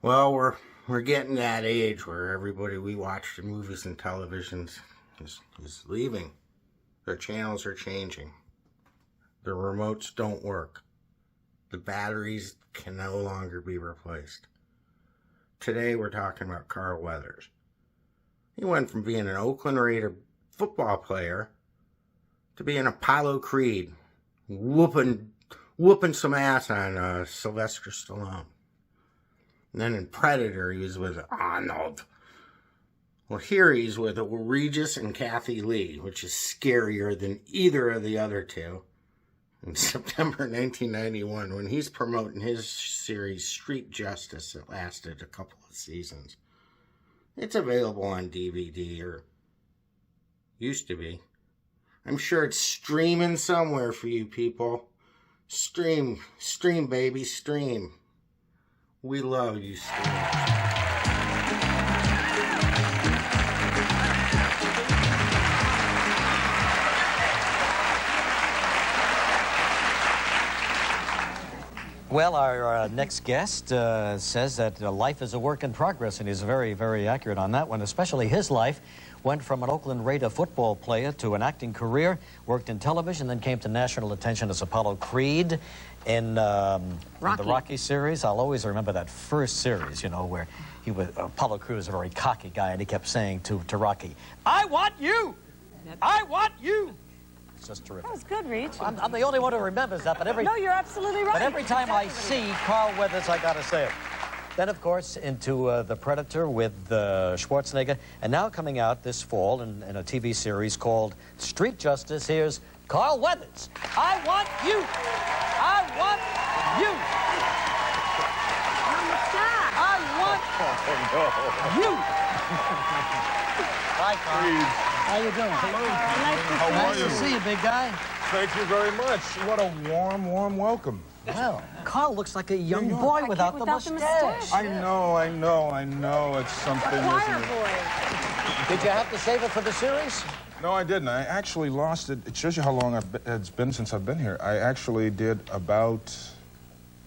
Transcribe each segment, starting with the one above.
Well, we're getting that age where everybody we watch in movies and televisions is leaving. Their channels are changing. The remotes don't work. The batteries can no longer be replaced. Today we're talking about Carl Weathers. He went from being an Oakland Raider football player to being Apollo Creed, whooping some ass on Sylvester Stallone. And then in Predator, he was with Arnold. Well, here he's with Regis and Kathie Lee, which is scarier than either of the other two. In September 1991, when he's promoting his series Street Justice that lasted a couple of seasons. It's available on DVD, or used to be. I'm sure it's streaming somewhere for you people. Stream, baby, stream. We love you, streamers. Well, our next guest says that life is a work in progress, and he's very, very accurate on that one, especially his life. Went from an Oakland Raider football player to an acting career, worked in television, then came to national attention as Apollo Creed in the Rocky series. I'll always remember that first series, you know, where Apollo Creed was a very cocky guy, and he kept saying to Rocky, "I want you! I want you!" It's just terrific. That was good, Reach. I'm the only one who remembers that, but No, you're absolutely right. But every time I see Carl Weathers, I gotta say it. Then, of course, into The Predator with Schwarzenegger, and now coming out this fall in a TV series called Street Justice. Here's Carl Weathers. I want you. I want you. I want you. Hi, Carl. How you doing? Hello. How are you? Nice to see you, big guy. Thank you very much. What a warm, warm welcome. Well, Carl looks like a young boy without the mustache. I know. It's something, isn't it? Did you have to save it for the series? No, I didn't. I actually lost it. It shows you how long it's been since I've been here. I actually did about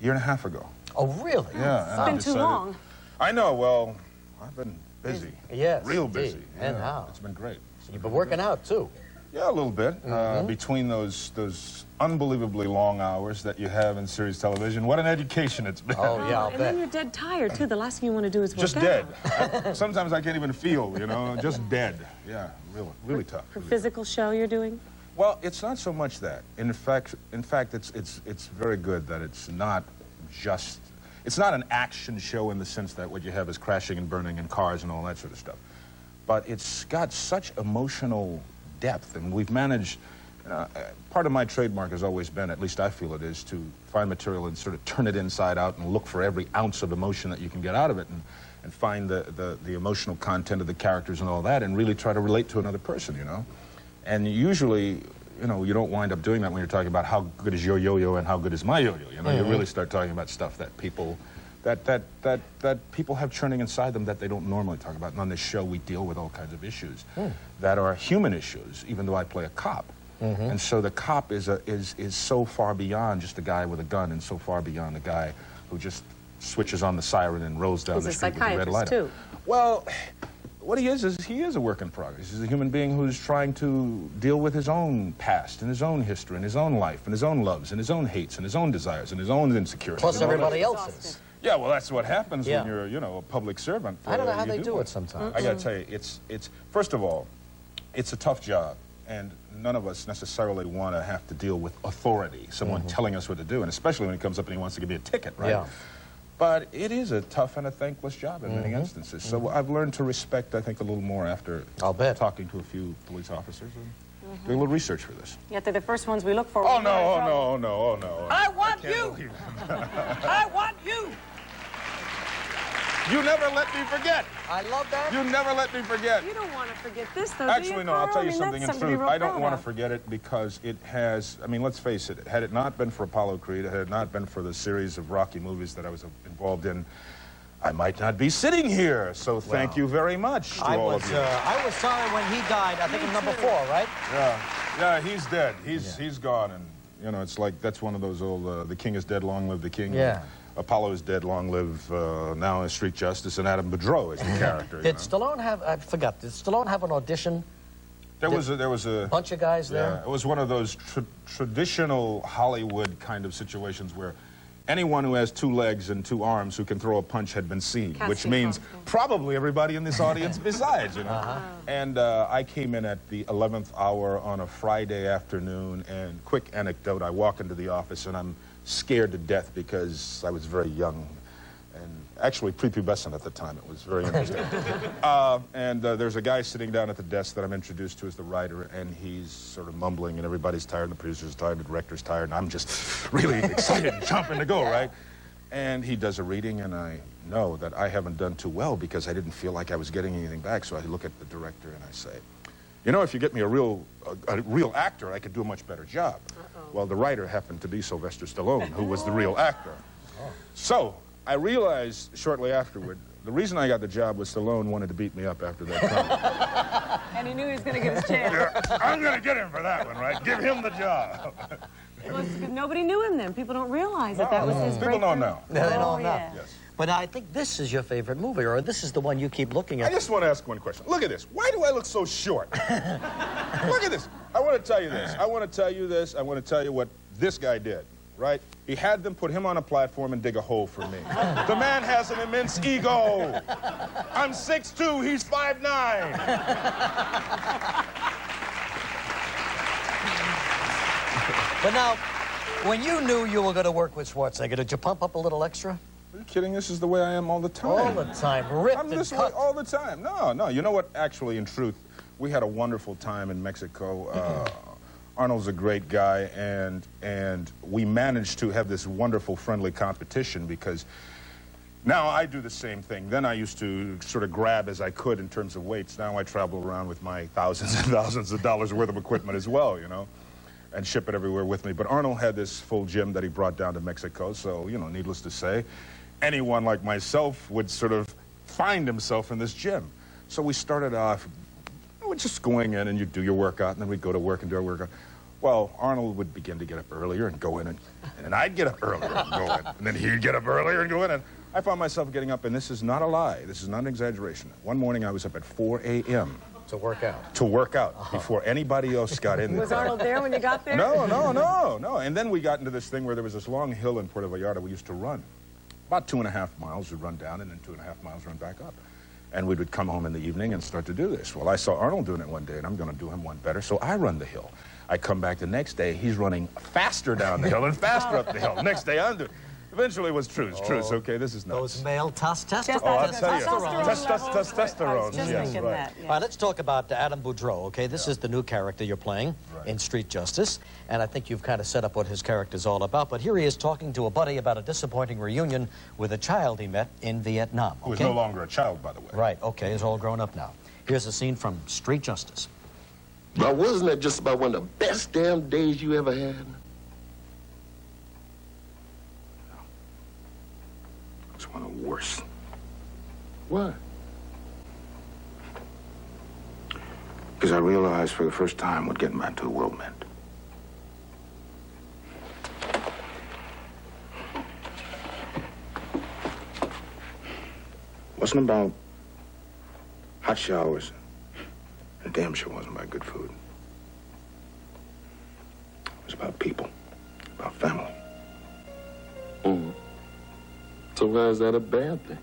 a year and a half ago. Oh, really? Yeah. It's been too long. I know. Well, I've been busy. Yes. Real busy. And yeah. how? It's been great. You've been working out, too. Yeah, a little bit. Between those unbelievably long hours that you have in series television, what an education it's been. Oh, yeah, I'll and bet. then you're dead tired, too. The last thing you want to do is work Just out. dead. Sometimes I can't even feel, you know, just dead. Yeah, really tough. For Really physical show you're doing? Well, it's not so much that. In fact, it's very good that it's not just. It's not an action show in the sense that what you have is crashing and burning and cars and all that sort of stuff. But it's got such emotional depth, and we've managed. Part of my trademark has always been, at least I feel it is, to find material and sort of turn it inside out and look for every ounce of emotion that you can get out of it, and find the emotional content of the characters and all that, and really try to relate to another person, you know. And usually, you know, you don't wind up doing that when you're talking about how good is your yo-yo and how good is my yo-yo. You know, you really start talking about stuff that people. That people have churning inside them that they don't normally talk about. And on this show, we deal with all kinds of issues that are human issues, even though I play a cop. And so the cop is so far beyond just a guy with a gun, and so far beyond a guy who just switches on the siren and rolls down the street with a red light. Too. Well, what he is he is a work in progress. He's a human being who's trying to deal with his own past and his own history and his own life and his own loves and his own hates and his own desires and his own insecurities. Plus everybody else's. Yeah, well, that's what happens when you're, you know, a public servant. I don't know how they do it sometimes. I got to tell you, it's first of all, it's a tough job, and none of us necessarily want to have to deal with authority, someone telling us what to do, and especially when he comes up and he wants to give me a ticket, right? Yeah. But it is a tough and a thankless job in many instances. So I've learned to respect, I think, a little more after talking to a few police officers and doing a little research for this. Yet they're the first ones we look for. Oh, no. I want you! I want you! You never let me forget. I love that. You never let me forget. You don't want to forget this, though, Actually, no, I'll tell you something in truth. I don't want to of. forget it because it has, I mean, let's face it, had it not been for Apollo Creed, had it not been for the series of Rocky movies that I was involved in, I might not be sitting here. So thank you very much to all of you. I was sorry when he died. I think in number 4, right? Yeah, he's dead. He's gone, and you know, it's like that's one of those old "the king is dead, long live the king." Yeah. Apollo is dead, long live now is Street Justice, and Adam Boudreau is the character. Did Stallone have, I forgot, did Stallone have an audition? There was a bunch of guys there? Yeah, it was one of those traditional Hollywood kind of situations where anyone who has 2 legs and 2 arms who can throw a punch had been seen, which means probably everybody in this audience besides, you know. And I came in at the 11th hour on a Friday afternoon, and quick anecdote, I walk into the office and I'm scared to death because I was very young and actually prepubescent at the time. It was very interesting. There's a guy sitting down at the desk that I'm introduced to as the writer, and he's sort of mumbling, and everybody's tired, the producer's tired, the director's tired, and I'm just really excited and chomping to go, right? And he does a reading, and I know that I haven't done too well because I didn't feel like I was getting anything back, so I look at the director and I say, you know, if you get me a real actor, I could do a much better job. Well, the writer happened to be Sylvester Stallone, who was the real actor. So I realized shortly afterward, the reason I got the job was Stallone wanted to beat me up after that time. And he knew he was going to get his chance. Yeah, I'm going to get him for that one, right? Give him the job. Well, nobody knew him then. People don't realize that was his breakthrough. People don't know. No, they don't know. Yeah. Yes. But I think this is your favorite movie, or this is the one you keep looking at. I just want to ask one question. Look at this. Why do I look so short? Look at this. I want to tell you this. I want to tell you this. I want to tell you what this guy did, right? He had them put him on a platform and dig a hole for me. The man has an immense ego. I'm 6'2", he's 5'9". But now, when you knew you were going to work with Schwarzenegger, did you pump up a little extra? Are you kidding? This is the way I am all the time. All the time, ripped I'm and this way cut. all the time. No. You know what? Actually, in truth, we had a wonderful time in Mexico. Arnold's a great guy, and we managed to have this wonderful, friendly competition because now I do the same thing. Then I used to sort of grab as I could in terms of weights. Now I travel around with my thousands and thousands of dollars worth of equipment as well, you know, and ship it everywhere with me. But Arnold had this full gym that he brought down to Mexico, so, you know, needless to say, anyone like myself would sort of find himself in this gym. So we started off, we're just going in and you do your workout, and then we'd go to work and do our workout. Well, Arnold would begin to get up earlier and go in, and then I'd get up earlier and go in, and then he'd get up earlier and go in, and I found myself getting up, and this is not a lie, this is not an exaggeration. One morning I was up at 4 a.m. To work out. To work out, before anybody else got in there. Was Arnold there when you got there? No. And then we got into this thing where there was this long hill in Puerto Vallarta we used to run. About 2.5 miles, we'd run down, and then 2.5 miles, run back up. And we would come home in the evening and start to do this. Well, I saw Arnold doing it one day, and I'm going to do him one better, so I run the hill. I come back the next day, he's running faster down the hill and faster up the hill. Next day, I'm doing. Eventually it was truce. Okay, this is nuts. Those male testosterone. Oh, I'll tell you. Testosterone. Testosterone, yes, right. That, yeah. All right, let's talk about Adam Boudreau, okay? This is the new character you're playing in Street Justice, and I think you've kind of set up what his character's all about, but here he is talking to a buddy about a disappointing reunion with a child he met in Vietnam, okay? Who is no longer a child, by the way. Right, okay, he's all grown up now. Here's a scene from Street Justice. Now, wasn't that just about one of the best damn days you ever had? It's one of the worst. Why? Because I realized for the first time what getting back to the world meant. Wasn't about hot showers. And damn sure wasn't about good food. It was about people, about family. Mm. So why is that a bad thing?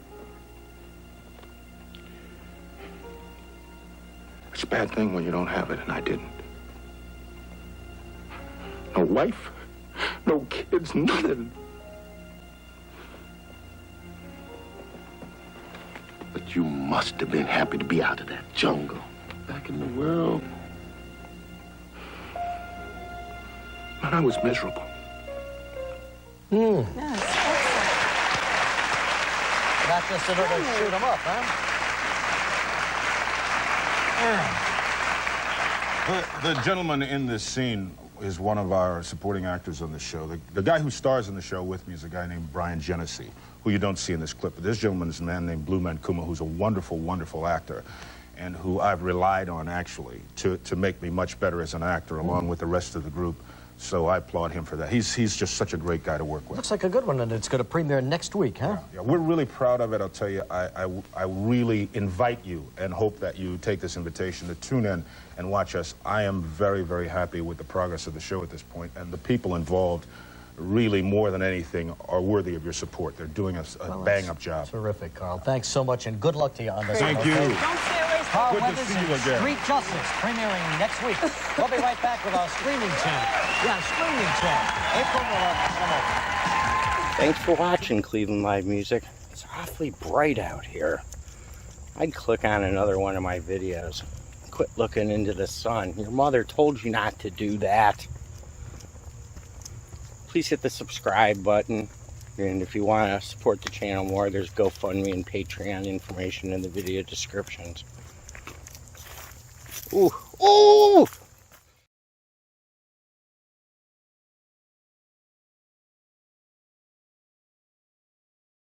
It's a bad thing when you don't have it, and I didn't. No wife, no kids, nothing. But you must have been happy to be out of that jungle, back in the world. Man, I was miserable. Yes. Not just another shoot 'em up, huh? The gentleman in this scene is one of our supporting actors on the show. The guy who stars in the show with me is a guy named Brian Genesee, who you don't see in this clip. But this gentleman is a man named Blue Man Kuma, who's a wonderful, wonderful actor, and who I've relied on, actually, to make me much better as an actor, along with the rest of the group. So I applaud him for that. He's just such a great guy to work with. Looks like a good one, and it's going to premiere next week, huh? Yeah, we're really proud of it. I'll tell you, I really invite you and hope that you take this invitation to tune in and watch us. I am very, very happy with the progress of the show at this point, and the people involved really, more than anything, are worthy of your support. They're doing a bang-up job. Terrific, Carl. Thanks so much, and good luck to you on this. Thank you. Don't stay away. Carl Good to Weathers see you and again. Street Justice premiering next week. We'll be right back with our streaming channel. Yeah, streaming channel. April 11th. Thanks for watching Cleveland Live Music. It's awfully bright out here. I'd click on another one of my videos. Quit looking into the sun. Your mother told you not to do that. Please hit the subscribe button. And if you want to support the channel more, there's GoFundMe and Patreon information in the video descriptions. Ooh, ooh!